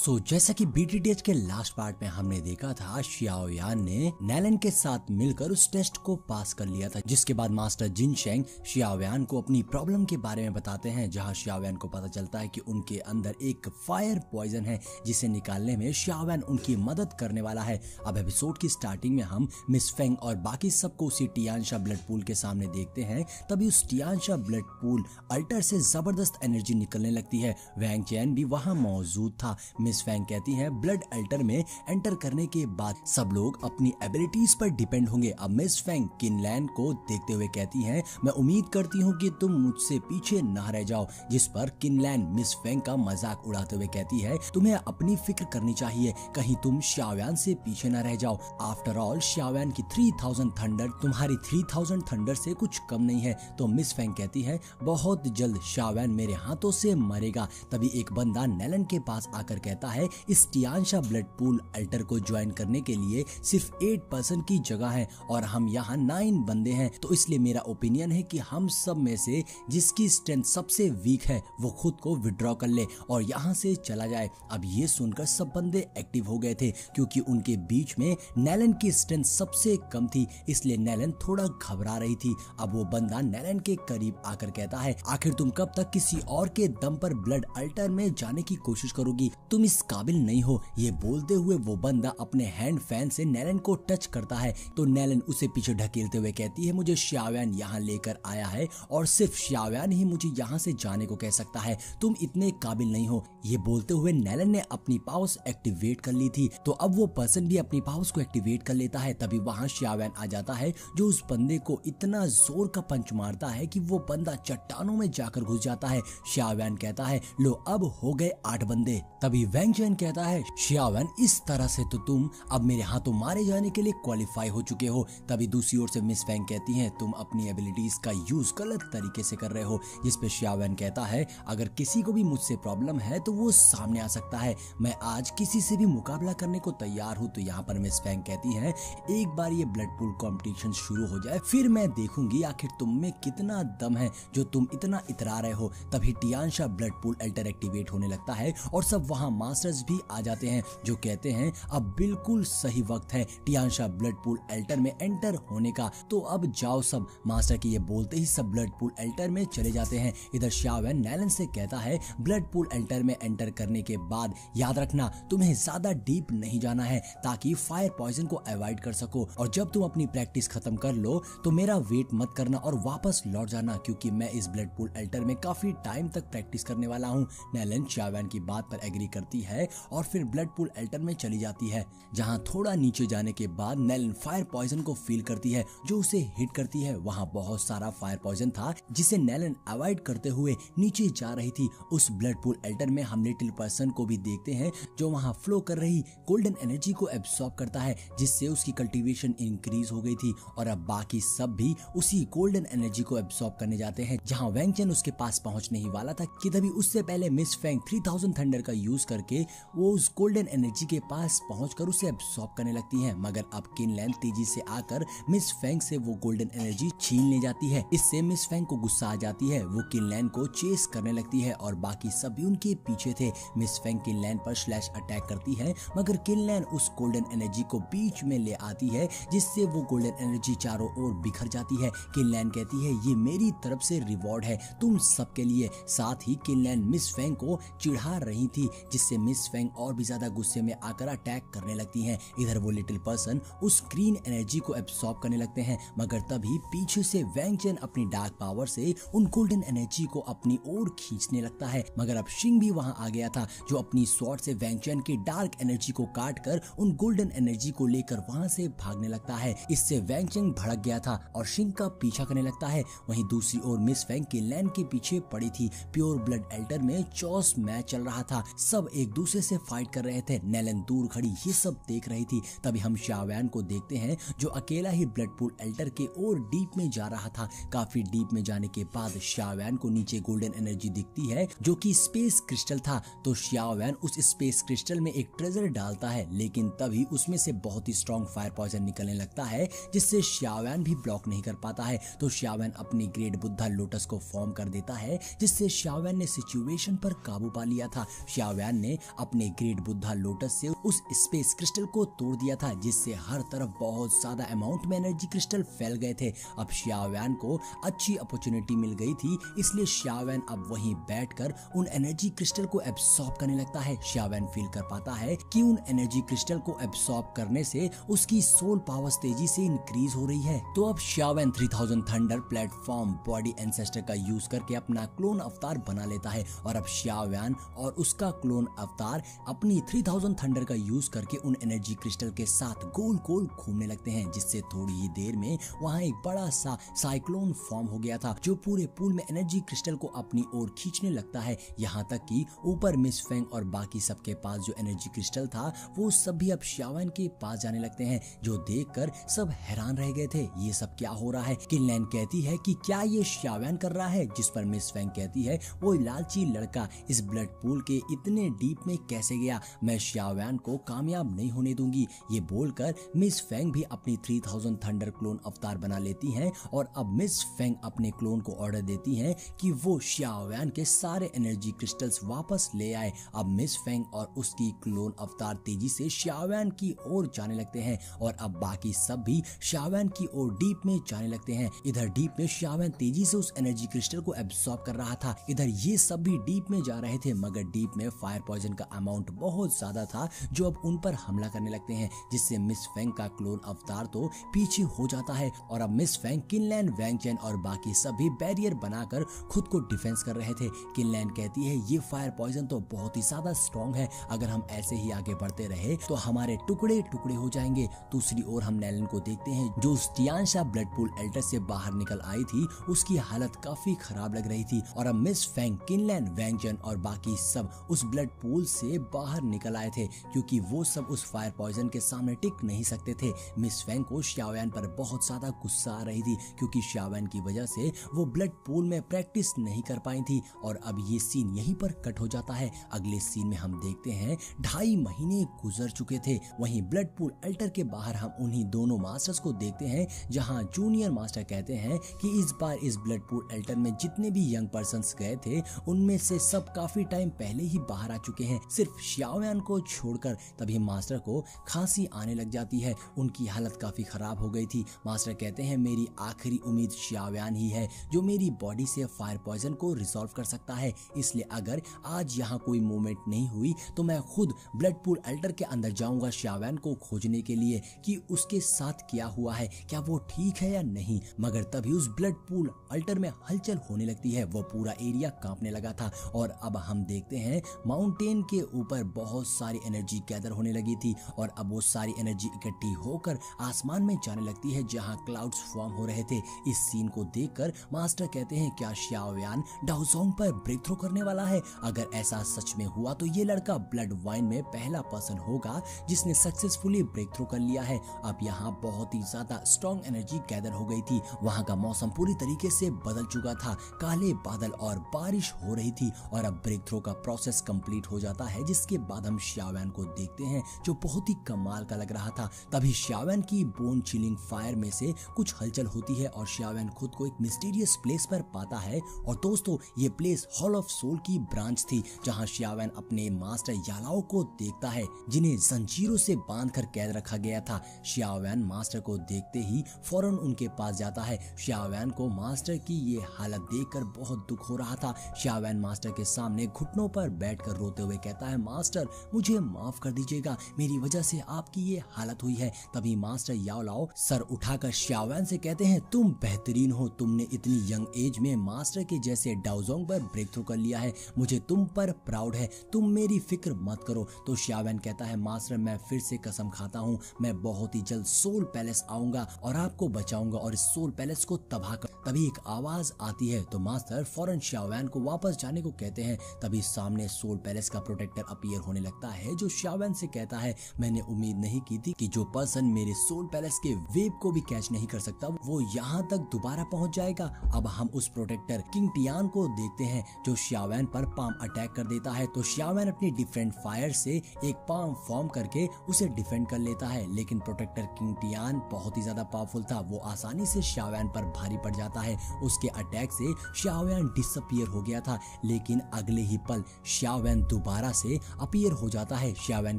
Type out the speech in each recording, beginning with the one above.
जैसा कि BTTH के लास्ट पार्ट में हमने देखा था, शियाओ यान ने नैलन के साथ मिलकर उस टेस्ट को पास कर लिया था, जिसके बाद मास्टर जिनशेंग शियाओ यान को अपनी प्रॉब्लम के बारे में बताते हैं, जहां शियाओ यान को पता चलता है कि उनके अंदर एक फायर पॉइजन है जिसे निकालने में शियाओ यान उनकी मदद करने वाला है। अब एपिसोड की स्टार्टिंग में हम मिस फेंग और बाकी सबको उसी टियानशा ब्लड पूल के सामने देखते हैं। तभी उस टियानशा ब्लड पूल अल्टर से जबरदस्त एनर्जी निकलने लगती है। वैंग चैन भी वहां मौजूद था। मिस फेंग कहती हैं ब्लड अल्टर में एंटर करने के बाद सब लोग अपनी एबिलिटीज पर डिपेंड होंगे। अब मिस फेंग किनलैन को देखते हुए कहती हैं, मैं उम्मीद करती हूँ कि तुम मुझसे पीछे ना रह जाओ, जिस पर किनलैन मिस फेंग का मजाक उड़ाते हुए कहती है, तुम्हें अपनी फिक्र करनी चाहिए, कहीं तुम शियाओयान से पीछे ना रह जाओ। आफ्टर ऑल शियाओयान की 3000 थंडर तुम्हारी 3000 थंडर से कुछ कम नहीं है। तो मिस फेंग कहती है बहुत जल्द शियाओयान मेरे हाथों से मरेगा। तभी एक बंदा नैलन के पास आकर कहता है, इस टियानशा ब्लड पूल अल्टर को ज्वाइन करने के लिए सिर्फ 8% की जगह है और हम यहाँ 9 बंदे हैं, तो इसलिए मेरा ओपिनियन है कि हम सब में से जिसकी स्ट्रेंथ सबसे वीक है वो खुद को विड्रॉ कर ले और यहाँ से चला जाए। अब ये सुनकर सब बंदे एक्टिव हो गए थे, क्योंकि उनके बीच में नैलन की स्ट्रेंथ सबसे कम थी, इसलिए नैलन थोड़ा घबरा रही थी। अब वो बंदा नैलन के करीब आकर कहता है, आखिर तुम कब तक किसी और के दम पर ब्लड अल्टर में जाने की कोशिश करोगी, तुम इस काबिल नहीं हो। ये बोलते हुए वो बंदा अपने हैंड फैन से नैलन को टच करता है, तो नैलन उसे पीछे ढकेलते हुए कहती है, मुझे शियाओयान यहाँ लेकर आया है और सिर्फ शियाओयान ही मुझे यहाँ से जाने को कह सकता है, तुम इतने काबिल नहीं हो। ये बोलते हुए नैलन ने अपनी पावर्स एक्टिवेट कर ली थी, तो अब वो पर्सन भी अपनी पावर्स को एक्टिवेट कर लेता है। तभी वहाँ शियाओयान आ जाता है, जो उस बंदे को इतना जोर का पंच मारता है कि वो बंदा चट्टानों में जाकर घुस जाता है। शियाओयान कहता है, लो अब हो गए 8 बंदे। तभी वैंग चैन कहता है, शियाओयान इस तरह से तो तुम अब मेरे हाथों मारे जाने के लिए क्वालिफाई हो चुके हो। तभी दूसरी ओर से मिस फेंग कहती हैं, तुम अपनी एबिलिटीज का यूज गलत तरीके से कर रहे हो, जिस पे शियाओयान कहता है, अगर किसी को भी मुझसे प्रॉब्लम है तो वो सामने आ सकता है, मैं आज किसी से भी मुकाबला करने को तैयार हूँ। तो यहाँ पर मिस फेंग कहती हैं, एक बार ये ब्लड पूल कॉम्पिटिशन शुरू हो जाए फिर मैं देखूंगी आखिर तुम में कितना दम है जो तुम इतना इतरा रहे हो। तभी टियानशा ब्लड पूल अल्टर एक्टिवेट होने लगता है और सब वहाँ मास्टर्स भी आ जाते हैं, जो कहते हैं अब बिल्कुल सही वक्त है टियानशा ब्लड पूल अल्टर में एंटर होने का, तो अब जाओ सब। मास्टर के ये बोलते ही सब ब्लड पूल अल्टर में चले जाते हैं। इधर शियाओयान नैलन से कहता है, ब्लड पूल अल्टर में एंटर करने के बाद याद रखना तुम्हें ज्यादा डीप नहीं जाना है, ताकि फायर पॉइजन को अवॉइड कर सको, और जब तुम अपनी प्रैक्टिस खत्म कर लो तो मेरा वेट मत करना और वापस लौट जाना, क्योंकि मैं इस ब्लड पूल अल्टर में काफी टाइम तक प्रैक्टिस करने वाला हूँ। नैलन शियाओयान की बात पर एग्री करती है और फिर ब्लड पूल अल्टर में चली जाती है, जहाँ थोड़ा नीचे जाने के बाद नैलन फायर पॉइजन को फील करती है जो उसे हिट करती है। वहाँ बहुत सारा फायर पॉइजन था जिसे नैलन अवॉइड करते हुए नीचे जा रही थी। उस ब्लड पूल अल्टर में हम लिटिल पर्सन को भी देखते हैं, जो वहाँ फ्लो कर रही गोल्डन एनर्जी को एब्सॉर्ब करता है, जिससे उसकी कल्टीवेशन इंक्रीज हो गई थी, और अब बाकी सब भी उसी गोल्डन एनर्जी को एब्सॉर्ब करने जाते हैं। जहाँ वैंग चैन उसके पास पहुंचने ही वाला था कि तभी उससे पहले मिस फेंग 3000 थंडर का यूज करके वो उस गोल्डन एनर्जी के पास पहुंचकर उसे एब्सॉर्ब करने लगती है, मगर अब किनलैन तेजी से आकर मिस फेंग से वो गोल्डन एनर्जी छीन ले जाती है। इससे मिस फेंग को गुस्सा आ जाती है, वो किनलैन को चेस करने लगती है और बाकी सब भी उनके पीछे थे। मिस फेंग किनलैन पर स्लैश अटैक करती है, मगर किनलैन उस गोल्डन एनर्जी को बीच में ले आती है, जिससे वो गोल्डन एनर्जी चारों ओर बिखर जाती है। किनलैन कहती है, ये मेरी तरफ से रिवॉर्ड है तुम सबके लिए। साथ ही किनलैन मिस फेंग को चिढ़ा रही थी, जिससे मिस फेंग और भी ज्यादा गुस्से में आकर अटैक करने लगती हैं। इधर वो लिटिल पर्सन उस ग्रीन एनर्जी को एब्सॉर्ब करने लगते हैं, मगर तभी पीछे से वैंग चैन अपनी डार्क पावर से उन गोल्डन एनर्जी को अपनी ओर खींचने लगता है, मगर अब शिंग भी वहां आ गया था, जो अपनी स्वॉर्ड से वैंग चैन की डार्क एनर्जी को काट कर उन गोल्डन एनर्जी को लेकर वहां से भागने लगता है। इससे वैंग चैन भड़क गया था और शिंग का पीछा करने लगता है। वहीं दूसरी ओर मिस फेंग किनलैन के पीछे पड़ी थी। प्योर ब्लड अल्टर में चॉस मैच चल रहा था, सब एक दूसरे से फाइट कर रहे थे। नैलन दूर खड़ी ये सब देख रही थी। तभी हम शियाओयान को देखते हैं, जो अकेला ही ब्लड पूल अल्टर के और डीप में जा रहा था। काफी डीप में जाने के बाद शियाओयान को नीचे गोल्डन एनर्जी दिखती है, जो कि स्पेस क्रिस्टल था। तो शियाओयान उस स्पेस क्रिस्टल में एक ट्रेजर डालता है, लेकिन तभी उसमें से बहुत ही स्ट्रॉन्ग फायर पॉइजन निकलने लगता है, जिससे शियाओयान भी ब्लॉक नहीं कर पाता है। तो शियाओयान अपनी ग्रेट बुद्धा लोटस को फॉर्म कर देता है, जिससे शियाओयान ने सिचुएशन पर काबू पा लिया था। शियाओयान ने ने अपने ग्रेट बुद्धा लोटस से उस स्पेस क्रिस्टल को तोड़ दिया था, जिससे हर तरफ बहुत ज्यादा अमाउंट में एनर्जी क्रिस्टल फैल गए थे। अब शियाओयान को अच्छी अपॉर्चुनिटी मिल गई थी, इसलिए शियाओयान अब वहीं बैठकर उन एनर्जी क्रिस्टल को एब्सॉर्ब करने लगता है। शियाओयान फील कर पाता है कि उन एनर्जी क्रिस्टल को एब्सॉर्ब करने से उसकी सोल पावर्स तेजी से इंक्रीज हो रही है। तो अब Xiaoyan 3000 thunder platform body ancestor का यूज करके अपना क्लोन अवतार बना लेता है, और अब शियाओयान और उसका क्लोन अवतार अपनी 3000 थंडर का यूज करके उन एनर्जी क्रिस्टल के साथ गोल गोल घूमने लगते हैं, जिससे थोड़ी ही देर में वहां एक बड़ा सा साइक्लोन फॉर्म हो गया था, जो पूरे पूल में एनर्जी क्रिस्टल को अपनी ओर खींचने लगता है। यहाँ तक कि ऊपर मिस फेंग और बाकी सबके पास जो एनर्जी क्रिस्टल था वो सब भी अब शियाओयान के पास जाने लगते हैं, जो देखकर सब हैरान रह गए थे, ये सब क्या हो रहा है। किनलैन कहती है कि क्या ये शियाओयान कर रहा है, जिस पर मिस फेंग कहती है वो लालची लड़का इस ब्लड पूल के इतने डीप में कैसे गया, मैं शियाओयान को कामयाब नहीं होने दूंगी। ये बोलकर मिस फेंग भी अपनी 3000 थंडर क्लोन अवतार बना लेती हैं, और अब मिस फेंग अपने क्लोन को ऑर्डर देती हैं कि वो शियाओयान के सारे एनर्जी क्रिस्टल्स वापस ले आए। अब मिस फेंग और उसकी क्लोन अवतार तेजी से शियाओयान की ओर जाने लगते हैं, और अब बाकी सब भी शियाओयान की ओर डीप में जाने लगते हैं। इधर डीप में शियाओयान तेजी से उस एनर्जी क्रिस्टल को एब्सॉर्ब कर रहा था, इधर ये सब भी डीप में जा रहे थे, मगर डीप में फायर पॉइजन का अमाउंट बहुत ज्यादा था, जो अब उन पर हमला करने लगते हैं, जिससे मिस फेंग का क्लोन अवतार तो पीछे हो जाता है। और अब मिस फेंग, किनलैन, वैंग चेन और बाकी सभी बैरियर बनाकर खुद को डिफेंस कर रहे थे। किनलैन कहती है ये फायर पॉइजन तो बहुत ही ज्यादा स्ट्रॉन्ग है, अगर हम ऐसे ही आगे बढ़ते रहे तो हमारे टुकड़े टुकड़े हो जाएंगे। दूसरी ओर हम नैलन को देखते हैं, जो उस तियानशा ब्लड पूल एल्टर से बाहर निकल आई थी, उसकी हालत काफी खराब लग रही थी, और अब मिस फेंग, किनलैन, वैंग चेन और बाकी सब उस ब्लड पूल से बाहर निकल आए थे, क्योंकि वो सब उस फायर पॉइजन के सामने टिक नहीं सकते थे। मिस फेंग को शियाओयान पर बहुत ज्यादा गुस्सा आ रही थी, क्योंकि शियाओयान की वजह से वो ब्लड पूल में प्रैक्टिस नहीं कर पाई थी। और अब ये सीन यहीं पर कट हो जाता है। अगले सीन में हम देखते हैं 2.5 महीने गुजर चुके थे, वहीं ब्लड पूल अल्टर के बाहर हम उन्हीं दोनों मास्टर्स को देखते हैं, जहां जूनियर मास्टर कहते हैं कि इस बार इस ब्लड पूल अल्टर में जितने भी यंग पर्सन्स गए थे उनमें से सब काफी टाइम पहले ही बाहर आ चुके हैं, सिर्फ शियाओयान को छोड़कर। तभी मास्टर को खांसी आने लग जाती है, उनकी हालत काफी खराब हो गई थी। मास्टर कहते हैं मेरी आखिरी उम्मीद शियाओयान ही है, जो मेरी बॉडी से फायर पॉइजन को रिजॉल्व कर सकता है, इसलिए अगर आज यहाँ कोई मूवमेंट नहीं हुई तो मैं खुद ब्लड पूल अल्टर के अंदर जाऊंगा शियाओयान को खोजने के लिए कि उसके साथ क्या हुआ है, क्या वो ठीक है या नहीं। मगर तभी उस ब्लड पूल अल्टर में हलचल होने लगती है, वो पूरा एरिया कांपने लगा था, और अब हम देखते हैं माउंटेन के ऊपर बहुत सारी एनर्जी गैदर होने लगी थी, और अब वो सारी एनर्जी इकट्ठी होकर आसमान में जाने लगती है, जहां क्लाउड्स फॉर्म हो रहे थे। इस सीन को देखकर मास्टर कहते हैं क्या शियाओयान डाओजोंग पर ब्रेक थ्रू करने वाला है? अगर ऐसा सच में हुआ तो ये लड़का ब्लड वाइन में पहला पर्सन होगा जिसने सक्सेसफुली ब्रेक थ्रू कर लिया है। अब यहाँ बहुत ही ज्यादा स्ट्रॉन्ग एनर्जी गैदर हो गई थी, वहाँ का मौसम पूरी तरीके से बदल चुका था, काले बादल और बारिश हो रही थी, और अब ब्रेक थ्रू का प्रोसेस कंप्लीट हो जाता है, जिसके बाद हम शियाओयान को देखते हैं जो बहुत ही कमाल का लग रहा था। तभी शियाओयान की बोन चिलिंग फायर में से कुछ हलचल होती है, और शियाओयान खुद को एक मिस्टीरियस प्लेस पर पाता है, और दोस्तों ये प्लेस हॉल ऑफ सोल की ब्रांच थी, जहां शियाओयान अपने मास्टर यालाओ को देखता है, जिन्हें जंजीरों से बांधकर कैद रखा गया था। शियाओयान मास्टर को देखते ही फौरन उनके पास जाता है। शियाओयान को मास्टर की ये हालत देखकर बहुत दुख हो रहा था। शियाओयान मास्टर के सामने घुटनों पर बैठकर रोते हुए कहता है मास्टर मुझे माफ कर दीजिएगा, मेरी वजह से आपकी ये हालत हुई है। तभी मास्टर याओलाओ सर उठाकर शियाओयान से कहते हैं तुम बेहतरीन हो, तुमने इतनी यंग एज में मास्टर के जैसे डाओजोंग पर ब्रेक थ्रू कर लिया है, मुझे तुम पर प्राउड है, तुम मेरी फिक्र मत करो। तो शियाओयान कहता है मास्टर मैं फिर से कसम खाता हूँ, मैं बहुत ही जल्द सोल पैलेस आऊंगा और आपको बचाऊंगा और इस सोल पैलेस को तबाह कर। तभी एक आवाज आती है, तो मास्टर फौरन शियाओयान को वापस जाने को कहते हैं। तभी सामने सोल पैलेस का प्रोटेक्टर अपीयर होने लगता है, जो शियाओयान से कहता है मैंने उम्मीद नहीं की थी कि जो पर्सन मेरे सोल पैलेस के वेव को भी कैच नहीं कर सकता वो यहाँ तक दोबारा पहुंच जाएगा। अब हम उस प्रोटेक्टर किंग टियान को देखते हैं, जो शियाओयान पर पाम अटैक कर देता है। तो शियाओयान अपनी डिफरेंट फायर से एक पाम फॉर्म करके उसे डिफेंड कर लेता है, लेकिन प्रोटेक्टर किंग टियान बहुत ही ज्यादा पावरफुल था, वो आसानी से शियाओयान पर भारी पड़ जाता है। उसके अटैक से शियाओयान डिसअपीयर हो गया था, लेकिन अगले ही पल शियाओयान दोबारा से अपीयर हो जाता है। शियावेन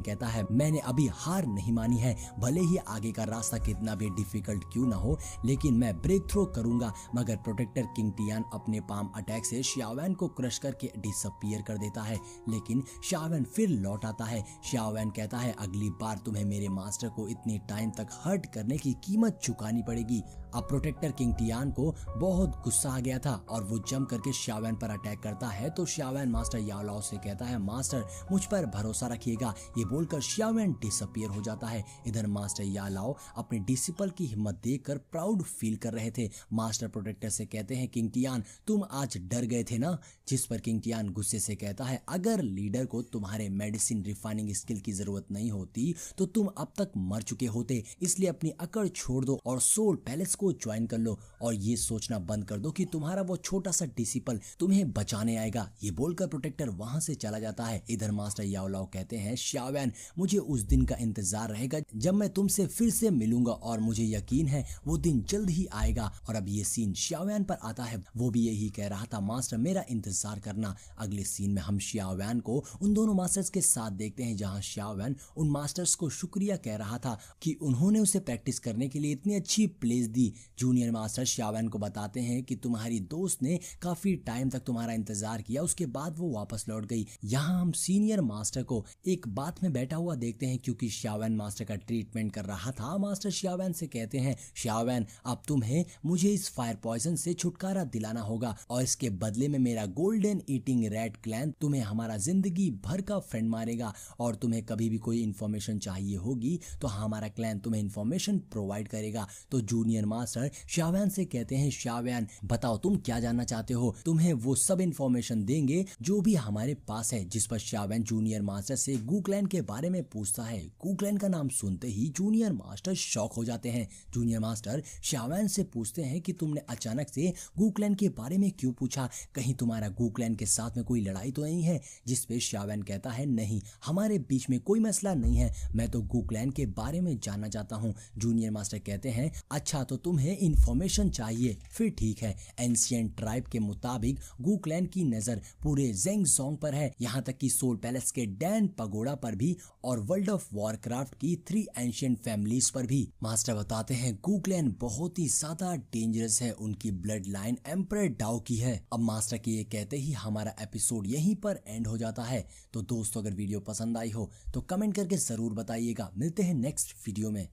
कहता है मैंने अभी हार नहीं मानी है, भले ही आगे का रास्ता कितना भी डिफिकल्ट क्यों ना हो, लेकिन मैं ब्रेक थ्रू करूंगा। मगर प्रोटेक्टर किंग टियान अपने पाम अटैक से शियावेन को क्रश करके डिसअपीयर कर देता है, लेकिन शियावेन फिर लौट आता है। शियावेन कहता है अगली बार तुम्हें मेरे मास्टर को इतनी टाइम तक हर्ट करने की कीमत चुकानी पड़ेगी। अब प्रोटेक्टर किंग टियान को बहुत गुस्सा आ गया था और वो जंप करके शियावेन पर अटैक करता है। तो शियावेन मास्टर याओलाओ से कहता है मास्टर मुझ पर भरोसा रखिएगा। ये बोलकर शियावेन डिसअपीयर हो जाता है। इधर मास्टर याओलाओ अपने डिसिपल की हिम्मत देखकर प्राउड फील कर रहे थे। मास्टर प्रोटेक्टर से कहते हैं किंग टियान तुम आज डर गए थे ना, जिस पर किंग टियान गुस्से से कहता है अगर लीडर को तुम्हारे मेडिसिन रिफाइनिंग स्किल की जरूरत नहीं होती तो तुम अब तक मर चुके होते, इसलिए अपनी अकड़ छोड़ दो और सोल पैलेस को ज्वाइन कर लो और ये सोचना बंद कर दो कि तुम्हारा वो छोटा सा डिसिपल तुम्हें बचाने आएगा। ये बोलकर प्रोटेक्टर वहां से चला जाता है। इधर मास्टर याओलाओ कहते हैं शियावेन मुझे उस दिन का इंतजार रहेगा जब मैं तुमसे फिर से मिलूंगा और मुझे यकीन है वो दिन जल्द ही आएगा। और अब ये सीन शियावेन पर आता है, वो भी यही कह रहा था मास्टर मेरा इंतजार करना। अगले सीन में हम शियावेन को उन दोनों मास्टर्स के साथ देखते हैं जहां शियावेन उन मास्टर्स को शुक्रिया कह रहा था कि उन्होंने उसे प्रैक्टिस करने के लिए इतनी अच्छी प्लेस दी। जूनियर मास्टर शियावेन को बताते हैं कि तुम्हारी दोस्त ने काफी टाइम तक तुम्हारा इंतजार किया, उसके बाद वो वापस लौट गई। यहाँ हम सीनियर मास्टर को एक बात में बैठा हुआ देखते हैं क्योंकि शियावेन मास्टर का ट्रीटमेंट कर रहा था। मास्टर शियावेन से कहते हैं शियावेन अब तुम्हें मुझे इस फायर पॉइजन से छुटकारा दिलाना होगा और इसके बदले में मेरा गोल्डन ईटिंग रैट क्लैन तुम्हें हमारा जिंदगी भर का फ्रेंड मारेगा और तुम्हें कभी भी कोई इन्फॉर्मेशन चाहिए होगी तो हमारा क्लैन तुम्हें इन्फॉर्मेशन प्रोवाइड करेगा। तो जूनियर मास्टर शियावेन से कहते हैं शियावेन बताओ तुम क्या जानना चाहते हो, तुम्हें वो सब इन्फॉर्मेशन देंगे जो भी हमारे पास है। जिस पर शियावेन जूनियर मास्टर से गू क्लैन के बारे में पूछता है। गू क्लैन का नाम सुनते ही जूनियर मास्टर शॉक हो जाते हैं। जूनियर मास्टर शियावेन से पूछते हैं कि तुमने अचानक से गू क्लैन के बारे में क्यों पूछा, कहीं तुम्हारा गू क्लैन के साथ में कोई लड़ाई तो नहीं है। जिस पे शियावेन कहता है नहीं हमारे बीच में कोई मसला नहीं है, मैं तो गू क्लैन के बारे में जानना चाहता हूँ। जूनियर मास्टर कहते हैं अच्छा तो तुम्हें इन्फॉर्मेशन चाहिए, फिर ठीक है। एंशिएंट ट्राइब के मुताबिक गू क्लैन की नजर पूरे ज़ेंगसोंग पर है, यहाँ तक कि सोल पैलेस के डैन पगोड़ा पर भी और वर्ल्ड ऑफ वॉरक्राफ्ट की 3 एंशिएंट फैमिलीज पर भी। मास्टर बताते हैं गू क्लैन बहुत ही ज्यादा डेंजरस है, उनकी ब्लड लाइन एम्परर डाओ की है। अब मास्टर के ये कहते ही हमारा एपिसोड यहीं पर एंड हो जाता है। तो दोस्तों अगर वीडियो पसंद आई हो तो कमेंट करके जरूर बताइएगा। मिलते हैं नेक्स्ट वीडियो में।